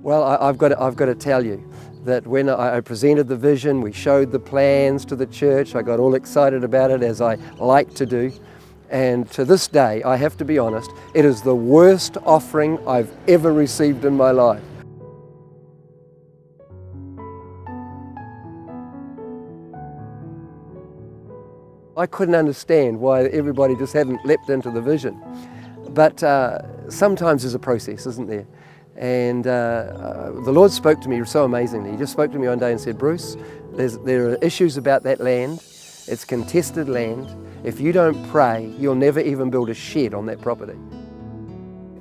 Well, I've got to tell you that when I presented the vision, we showed the plans to the church, I got all excited about it, as I like to do. And to this day, I have to be honest, it is the worst offering I've ever received in my life. I couldn't understand why everybody just hadn't leapt into the vision. But sometimes there's a process, isn't there? And the Lord spoke to me so amazingly. He just spoke to me one day and said, Bruce, there are issues about that land. It's contested land. If you don't pray, you'll never even build a shed on that property.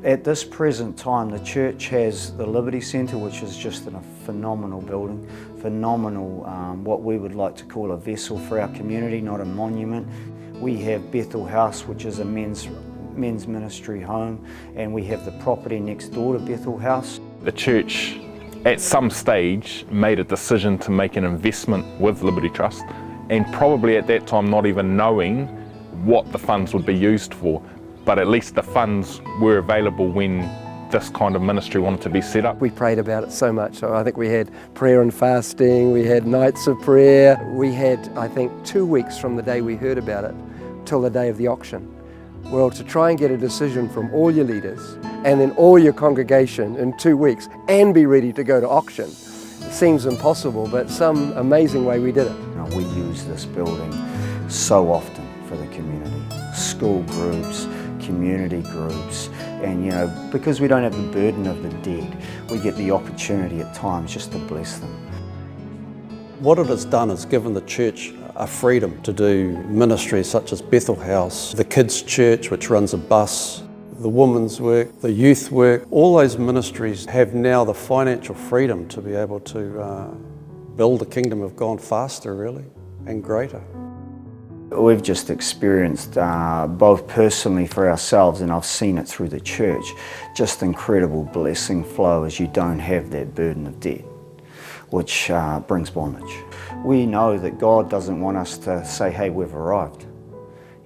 At this present time, the church has the Liberty Centre, which is just a phenomenal building, phenomenal, what we would like to call a vessel for our community, not a monument. We have Bethel House, which is a men's ministry home, and we have the property next door to Bethel House. The church at some stage made a decision to make an investment with Liberty Trust, and probably at that time not even knowing what the funds would be used for, but at least the funds were available when this kind of ministry wanted to be set up. We prayed about it so much. So I think we had prayer and fasting, we had nights of prayer. We had, I think, 2 weeks from the day we heard about it till the day of the auction. Well, to try and get a decision from all your leaders and then all your congregation in 2 weeks and be ready to go to auction seems impossible, but some amazing way we did it. We use this building so often for the community, school groups, community groups, and because we don't have the burden of the dead, we get the opportunity at times just to bless them. What it has done is given the church a freedom to do ministries such as Bethel House, the kids' church which runs a bus, the women's work, the youth work. All those ministries have now the financial freedom to be able to build the kingdom of God faster, really, and greater. We've just experienced, both personally for ourselves, and I've seen it through the church, just incredible blessing flow as you don't have that burden of debt, which brings bondage. We know that God doesn't want us to say, hey, we've arrived.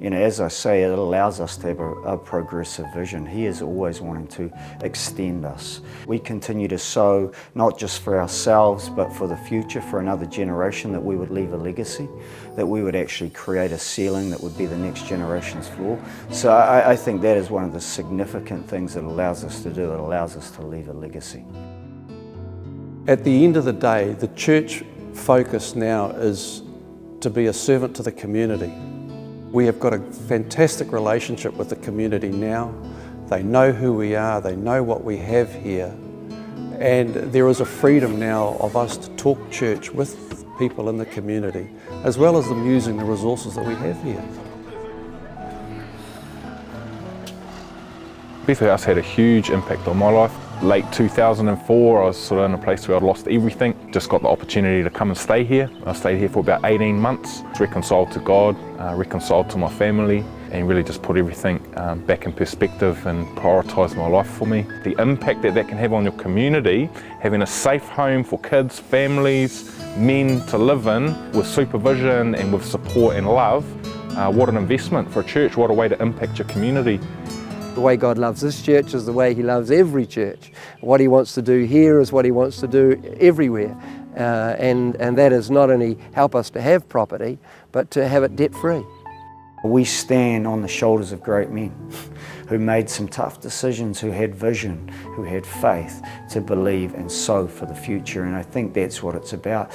As I say, it allows us to have a progressive vision. He is always wanting to extend us. We continue to sow, not just for ourselves, but for the future, for another generation, that we would leave a legacy, that we would actually create a ceiling that would be the next generation's floor. So I think that is one of the significant things that allows us to do. It allows us to leave a legacy. At the end of the day, the church focus now is to be a servant to the community. We have got a fantastic relationship with the community now. They know who we are, they know what we have here, and there is a freedom now of us to talk church with people in the community, as well as them using the resources that we have here. Bethel House had a huge impact on my life. Late 2004, I was sort of in a place where I'd lost everything. Just got the opportunity to come and stay here. I stayed here for about 18 months. Reconciled to God, reconciled to my family, and really just put everything back in perspective and prioritised my life for me. The impact that can have on your community, having a safe home for kids, families, men to live in with supervision and with support and love. What an investment for a church, what a way to impact your community. The way God loves this church is the way He loves every church. What He wants to do here is what He wants to do everywhere. And that is not only help us to have property, but to have it debt-free. We stand on the shoulders of great men who made some tough decisions, who had vision, who had faith to believe and sow for the future. And I think that's what it's about.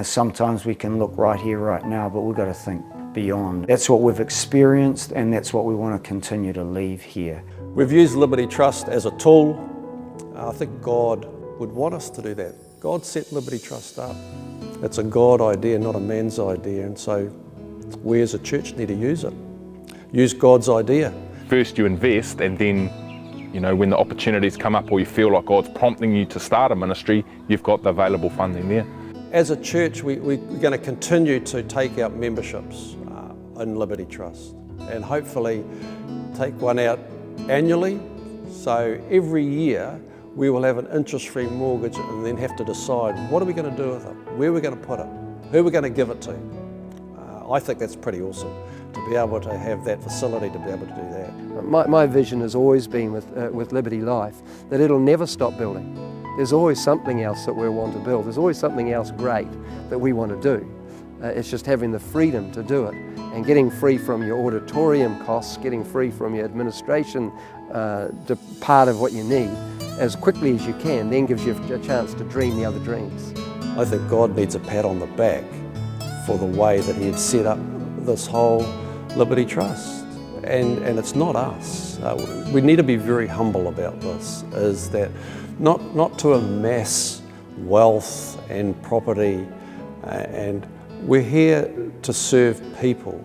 Sometimes we can look right here, right now, but we've got to think beyond. That's what we've experienced, and that's what we want to continue to leave here. We've used Liberty Trust as a tool. I think God would want us to do that. God set Liberty Trust up. It's a God idea, not a man's idea, and so we as a church need to use it. Use God's idea. First you invest, and then when the opportunities come up or you feel like God's prompting you to start a ministry, you've got the available funding there. As a church, we're going to continue to take out memberships in Liberty Trust, and hopefully take one out annually. So every year we will have an interest-free mortgage and then have to decide what are we going to do with it, where we're going to put it, who we're going to give it to. I think that's pretty awesome to be able to have that facility to be able to do that. My vision has always been with Liberty Life that it'll never stop building. There's always something else that we want to build. There's always something else great that we want to do. It's just having the freedom to do it and getting free from your auditorium costs, getting free from your administration part of what you need as quickly as you can, then gives you a chance to dream the other dreams. I think God needs a pat on the back for the way that He had set up this whole Liberty Trust. And it's not us. We need to be very humble about this, is that not to amass wealth and property, and we're here to serve people.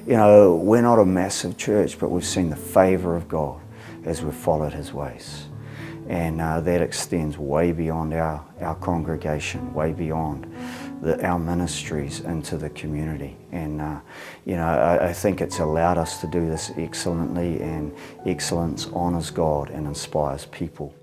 You know, we're not a massive church, but we've seen the favour of God as we've followed His ways. And that extends way beyond our congregation, way beyond our ministries into the community. And you know, I think it's allowed us to do this excellently, and excellence honours God and inspires people.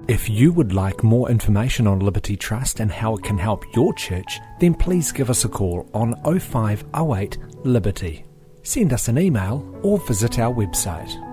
If you would like more information on Liberty Trust and how it can help your church, then please give us a call on 0508 Liberty. Send us an email or visit our website.